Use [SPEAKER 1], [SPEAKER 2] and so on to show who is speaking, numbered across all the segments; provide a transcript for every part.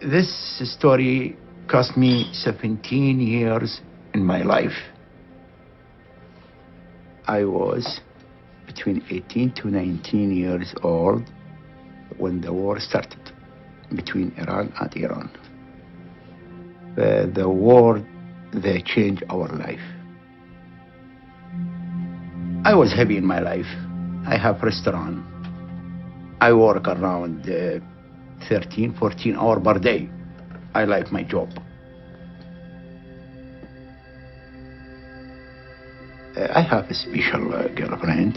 [SPEAKER 1] This story cost me 17 years in my life. I was between 18 to 19 years old when the war started between Iran and Iran. The war, they changed our life. I was happy in my life. I have restaurant. I work around 13, 14 hours per day. I like my job. I have a special girlfriend.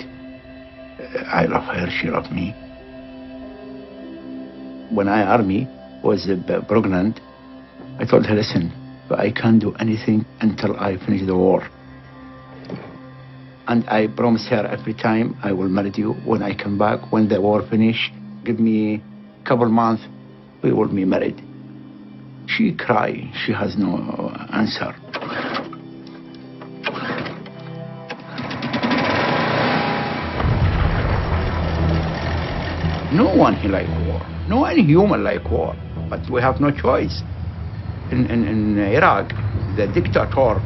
[SPEAKER 1] I love her, she loves me. When I army was pregnant, I told her, listen, I can't do anything until I finish the war. And I promise her every time I will marry you when I come back, when the war finish, give me a couple months, we will be married. She cry, she has no answer. No one he like war. No any human like war. But we have no choice. In Iraq, the dictator,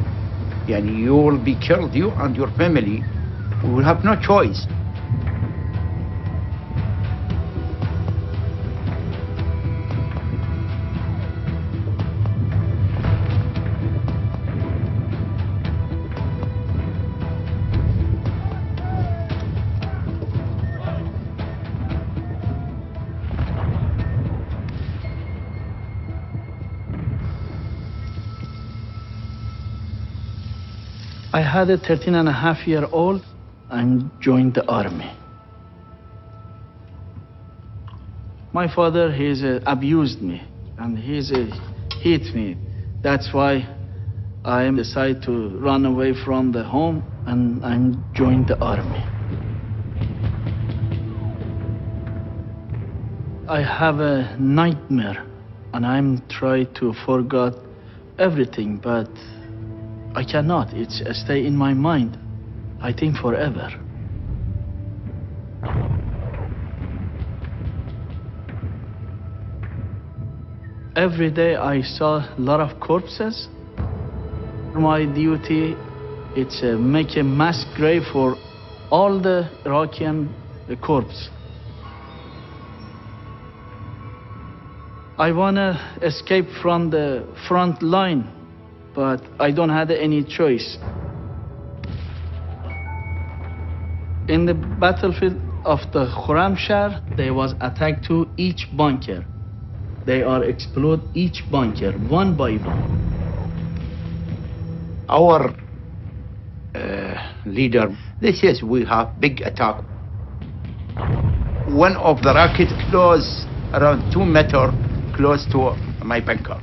[SPEAKER 1] you will be killed, you and your family. We will have no choice.
[SPEAKER 2] I had a 13-and-a-half-year-old and joined the army. My father, abused me and hit me. That's why I decided to run away from the home and joined the army. I have a nightmare and I'm trying to forget everything, but I cannot. It's stay in my mind, I think forever. Every day I saw a lot of corpses. My duty, it's make a mass grave for all the Iraqi corpse. I wanna escape from the front line, but I don't have any choice. In the battlefield of the Khurramshahr, there was attack to each bunker. They are explode each bunker one by one.
[SPEAKER 1] Our leader, they says we have big attack. One of the rocket close around 2 meters close to my bunker.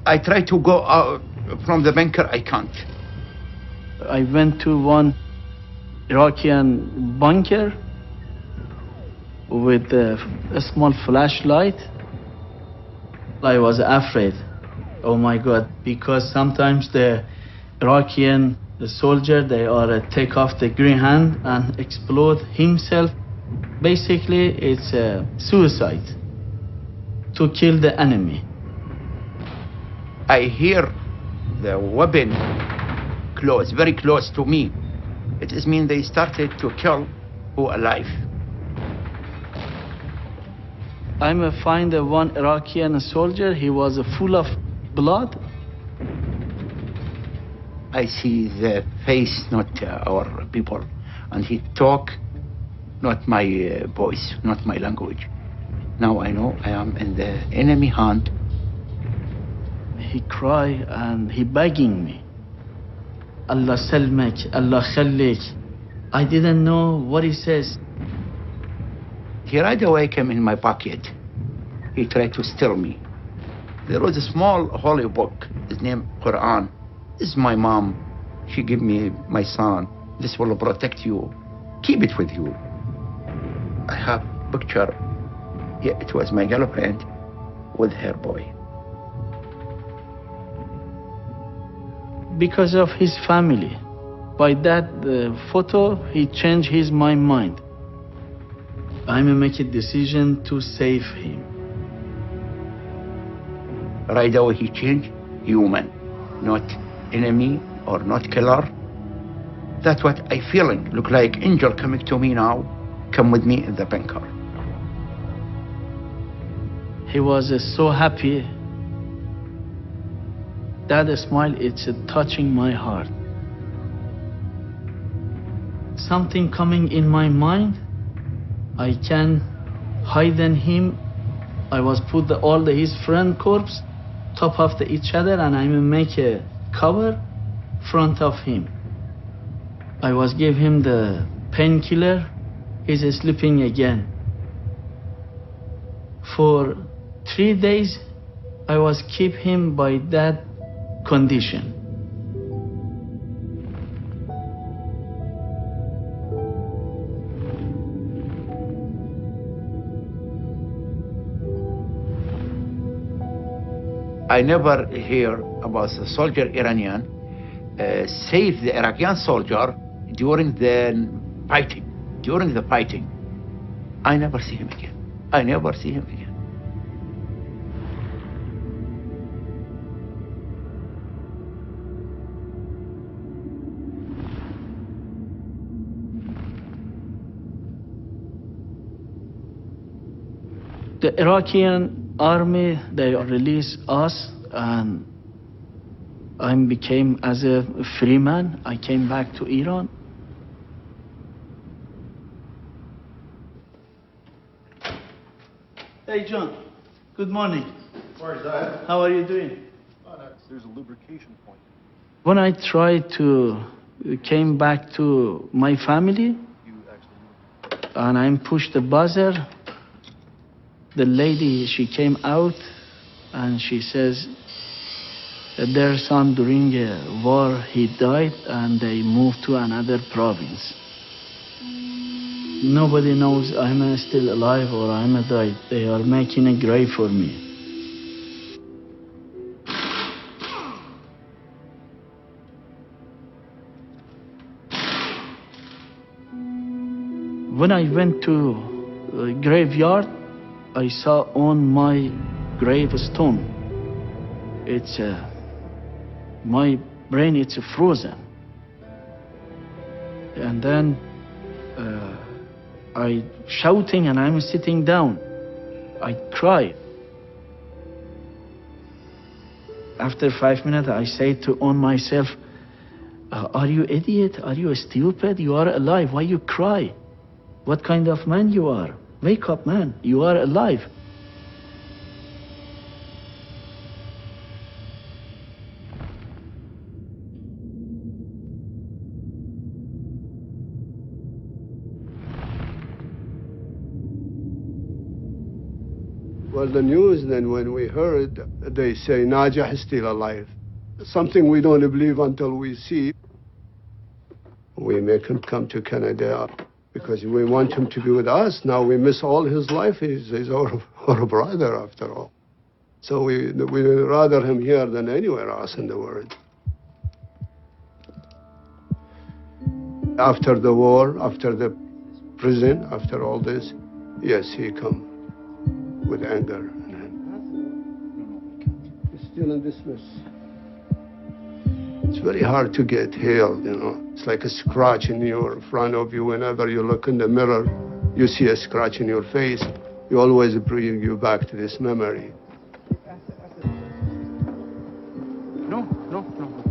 [SPEAKER 1] I try to go out from the bunker, I can't.
[SPEAKER 2] I went to one Iraqi bunker with a small flashlight. I was afraid, oh my God, because sometimes the Iraqi soldier, they are take off the green hand and explode himself. Basically, it's a suicide to kill the enemy.
[SPEAKER 1] I hear the weapon close, very close to me. It is mean they started to kill who alive.
[SPEAKER 2] I'm find one Iraqi soldier. He was full of blood.
[SPEAKER 1] I see the face, not our people, and he talk, not my voice, not my language. Now I know I am in the enemy hand.
[SPEAKER 2] He cry and he begging me. Allah salmak, Allah khalik. I didn't know what he says.
[SPEAKER 1] He right away came in my pocket. He tried to steal me. There was a small holy book. His name Quran. This is my mom. She gave me my son. This will protect you. Keep it with you. I have picture. Yeah, it was my girlfriend with her boy.
[SPEAKER 2] Because of his family. By that photo, he changed his mind. I'm make a decision to save him.
[SPEAKER 1] Right away he changed, human, not enemy or not killer. That's what I feeling. Look like angel coming to me now. Come with me in the bunker.
[SPEAKER 2] He was so happy. That smile, it's touching my heart. Something coming in my mind, I can hide in him. I was put his friend corpse top of each other, and I make a cover front of him. I was give him the painkiller. He's sleeping again. For 3 days, I was keep him by that condition.
[SPEAKER 1] I never hear about the soldier Iranian save the Iraqi soldier during the fighting. During the fighting, I never see him again. I never see him again.
[SPEAKER 2] The Iraqi army, they released us, and I became as a free man. I came back to Iran. Hey John, good morning.
[SPEAKER 3] Where's that?
[SPEAKER 2] How are you doing?
[SPEAKER 3] Oh, there's a lubrication point.
[SPEAKER 2] When I tried to came back to my family, and I pushed the buzzer, the lady, she came out and she says that their son during a war, he died and they moved to another province. Nobody knows I'm still alive or I'm died. They are making a grave for me. When I went to the graveyard, I saw on my gravestone, it's my brain, it's frozen. And then I shouting and I'm sitting down. I cried. After 5 minutes, I say on myself, are you idiot? Are you stupid? You are alive. Why you cry? What kind of man you are? Wake up, man. You are alive.
[SPEAKER 4] Well, the news then, when we heard, they say Najah is still alive. Something we don't believe until we see. We make him come to Canada because we want him to be with us. Now we miss all his life. He's our brother, after all. So we rather him here than anywhere else in the world. After the war, after the prison, after all this, yes, he come with anger. He's still in dismiss. It's very hard to get healed, you know. It's like a scratch in your front of you. Whenever you look in the mirror, you see a scratch in your face. You always bring you back to this memory.
[SPEAKER 1] No.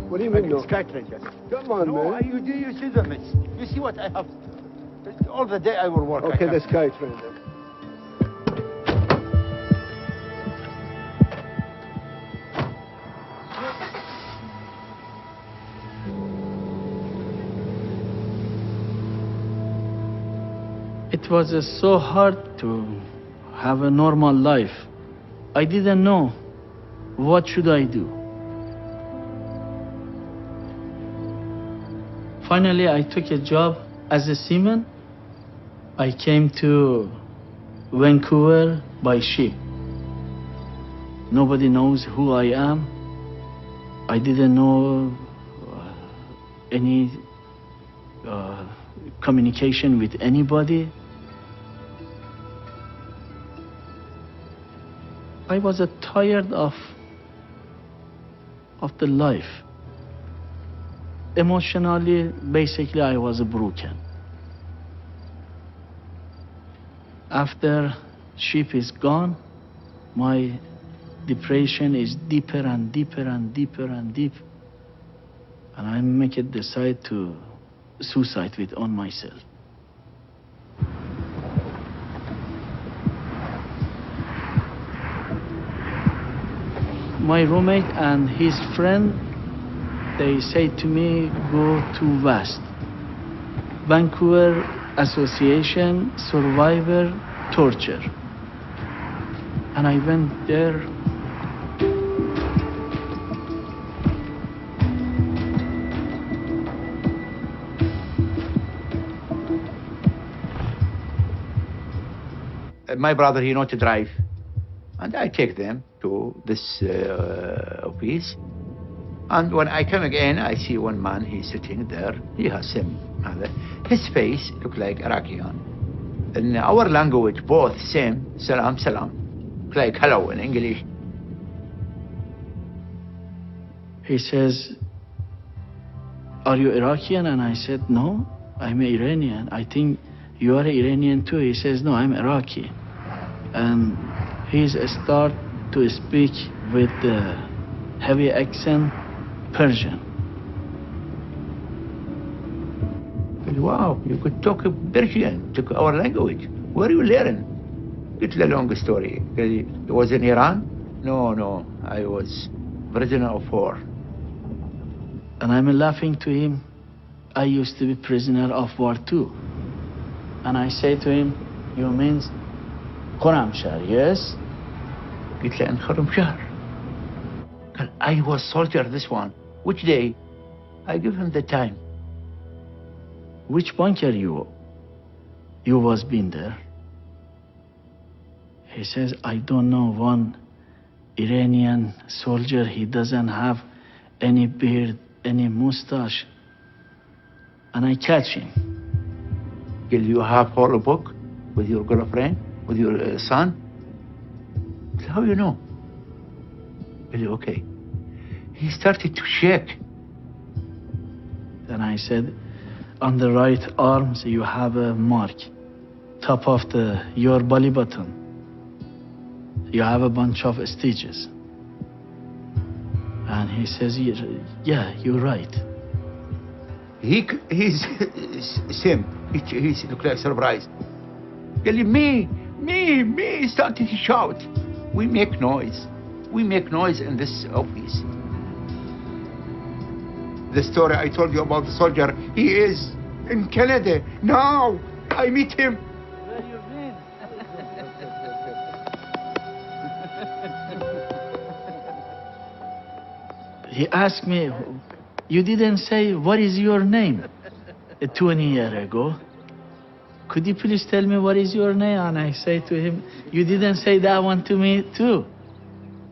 [SPEAKER 4] What do you mean, no?
[SPEAKER 1] Skytrackers.
[SPEAKER 4] Come on,
[SPEAKER 1] No,
[SPEAKER 4] man.
[SPEAKER 1] you see them. You see what I have. All the day I will work.
[SPEAKER 4] Okay, the Skytracker.
[SPEAKER 2] It was so hard to have a normal life. I didn't know what should I do. Finally, I took a job as a seaman. I came to Vancouver by ship. Nobody knows who I am. I didn't know any communication with anybody. I was tired of of the life. Emotionally, basically, I was broken. After sheep is gone, my depression is deeper and deeper and deeper and deep. And I make it decide to suicide with on myself. My roommate and his friend, they say to me, go to West. Vancouver Association Survivor Torture. And I went there.
[SPEAKER 1] My brother, he know to drive. And I take them to this office. And when I come again, I see one man, he's sitting there. He has same mother. His face look like Iraqi. In our language, both same, salam, salam. Look like hello in English.
[SPEAKER 2] He says, are you Iraqi? And I said, no, I'm Iranian. I think you are Iranian too. He says, no, I'm Iraqi. And he's start to speak with the heavy accent Persian.
[SPEAKER 1] Wow, you could talk Persian, talk our language. Where you learn? It's a long story. It was in Iran? No, I was prisoner of war.
[SPEAKER 2] And I'm laughing to him. I used to be prisoner of war too. And I say to him, you mean Khorramshahr, yes?
[SPEAKER 1] قلت له Khorramshahr. I was soldier this one. Which day? I give him the time.
[SPEAKER 2] Which bunker you was been there? He says, I don't know one Iranian soldier, he doesn't have any beard, any mustache. And I catch him.
[SPEAKER 1] Will you have whole book with your girlfriend, with your son? How you know? Really, okay. He started to shake.
[SPEAKER 2] Then I said, on the right arm, so you have a mark. Top of your belly button. You have a bunch of stitches. And he says, yeah, you're right.
[SPEAKER 1] He's same. He's look like surprised. Me, started to shout. We make noise. We make noise in this office. The story I told you about the soldier, he is in Canada now. I meet him.
[SPEAKER 2] Where you been? He asked me, you didn't say, what is your name 20 years ago? Could you please tell me what is your name? And I say to him, you didn't say that one to me too.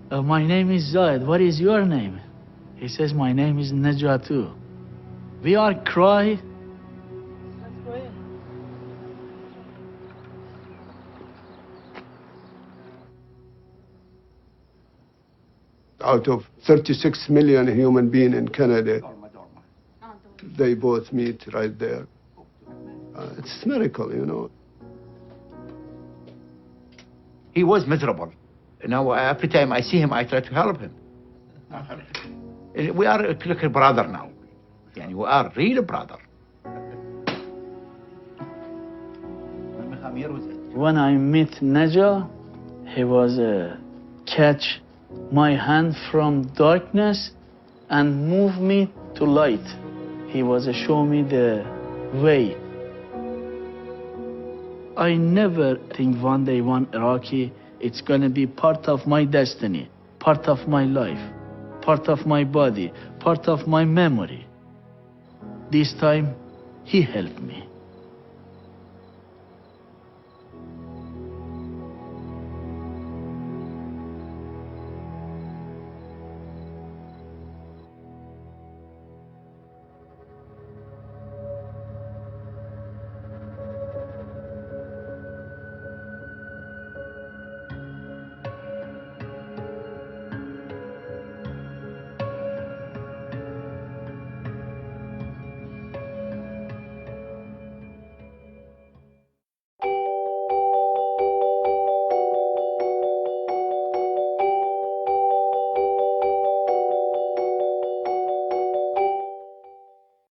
[SPEAKER 2] My name is Zayed. What is your name? He says, my name is Najatu. We are cry.
[SPEAKER 4] Out of 36 million human beings in Canada, they both meet right there. It's a miracle, you know.
[SPEAKER 1] He was miserable. Now, every time I see him, I try to help him. We are like a brother now. We are real brother.
[SPEAKER 2] When I met Naja, he was catch my hand from darkness and move me to light. He was show me the way. I never think one day one Iraqi, it's gonna be part of my destiny, part of my life, part of my body, part of my memory. This time, he helped me.